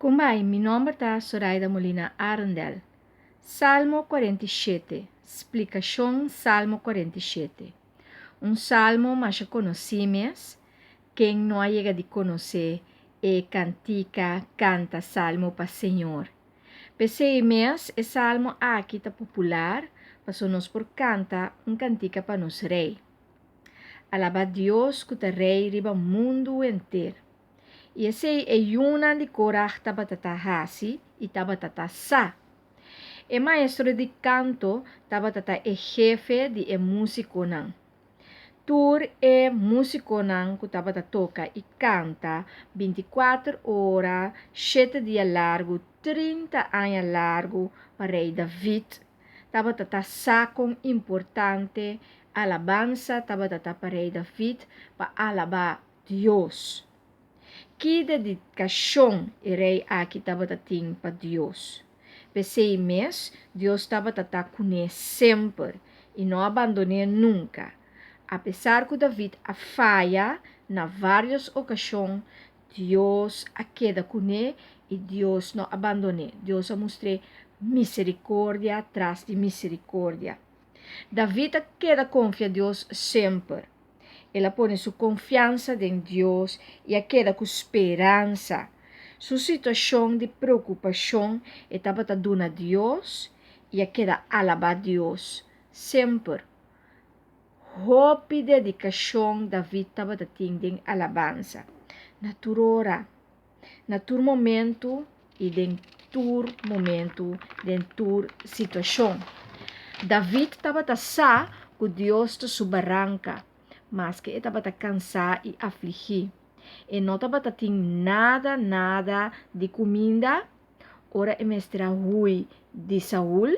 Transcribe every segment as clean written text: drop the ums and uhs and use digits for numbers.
Kumbay, mi nome é Zoraida Molina Arundel. Salmo 47. Explicação Salmo 47. Um salmo mais conhecido. Quem não chega de conhecer cantica, canta salmo para o Senhor. Pensei mesmo, esse salmo aqui está popular, para nós por canta cantica para nos rei. Alaba Deus que o rei riba o mundo inteiro. E esse é uma de coragem tabatata hasi e tabatata sa. O maestro de canto tabatata é jefe de músico não. Tur é músico não que tabatata toca e canta 24 horas, 7 dias largo, 30 anos largo para rei David. Tabatata sa com importante alabança tabatata para rei David para alabar Deus. Que dedicação irei aqui tabatating para Deus. Pensei mesmo, Deus estava com ele sempre e não abandonou nunca. Apesar que David a falha na várias ocasiões, Deus a queda com ele e Deus não abandonou. Deus a mostrou misericórdia atrás de misericórdia. David a queda confia em Deus sempre. Ela põe sua confiança em Deus e a queda com esperança. Sua situação de preocupação estava dando a Deus e a queda alabar Deus sempre. Hope e dedicação David estava tendo alabança. Na tua hora, na tua momento e em tua momento, em tua situação. David estava sa que Deus está subarranca. Mas que estava cansado e afligido. E não estava tendo nada de comida. Ora é mestra Rui de Saul,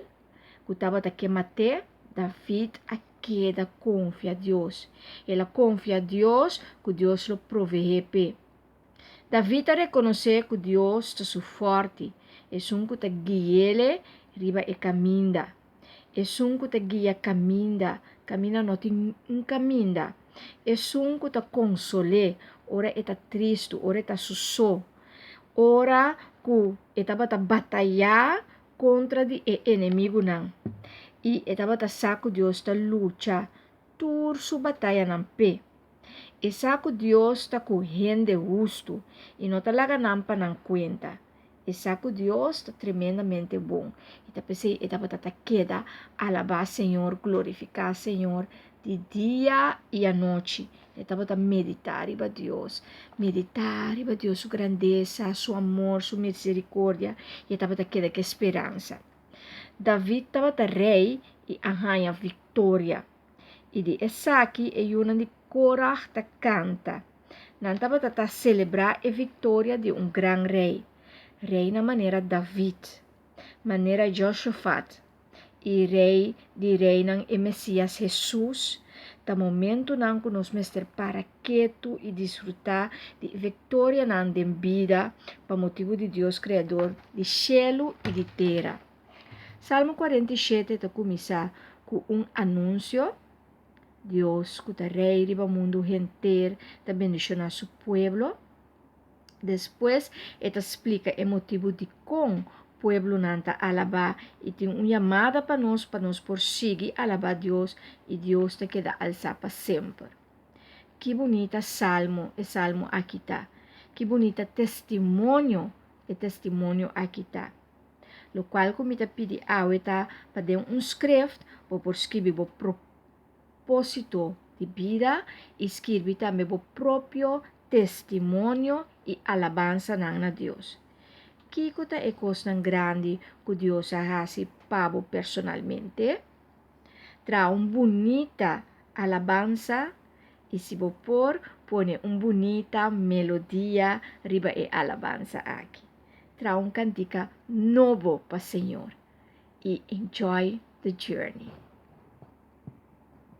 que estava que matar, David a queda confia a Deus. Ela confia a Deus que Deus lo provee. David a reconhecer que Deus está su forte. É um que te guia ele, riba e caminha. É um que te guia caminha não tem caminho. É um que te console, ora está triste, ora está susso. Ora que estava a batalhar contra o inimigo não. E estava a saco Deus está luta, tur sua batalha não pé. E saco Deus está correndo justo e não está lá nampa não conta. E saco Deus está tremendamente bom. E pensei, estava a queda, alabar Senhor, glorificar Senhor, de dia e à noite. Estava a meditar para Deus. Meditar para Deus, sua grandeza, seu amor, sua misericórdia. E estava a queda que esperança. David estava rei e arranha vitória. E de essa aqui é uma de coragem da canta. Não estava a celebrar a vitória de grande rei. Rei na maneira David, maneira Josafat, e rei de reina e Messias Jesus, da momento não que nós mestre para quieto e desfrutar de vitória na vida, para motivo de Deus Criador de céu e de terra. Salmo 47 está começar com anúncio. Deus, que o rei do mundo inteiro, está bendicionando seu povo. Depois, ela explica o motivo de como o povo não está alabar e tem uma chamada para nós por seguir alabar Deus e Deus te queda alçar para sempre. Que bonita salmo, o salmo aqui está. Que bonita testemunho, o testemunho aqui está. Lo qual, como eu pedi para dar script, para escrever o propósito de vida e escrever também o próprio testemunho e alabança na Deus. Que é coisa grande que Deus faz para personalmente? Traz uma bonita alabança e se você põe uma bonita melodia riba e alabança aqui. Traz cantica novo para o Senhor e enjoy the journey.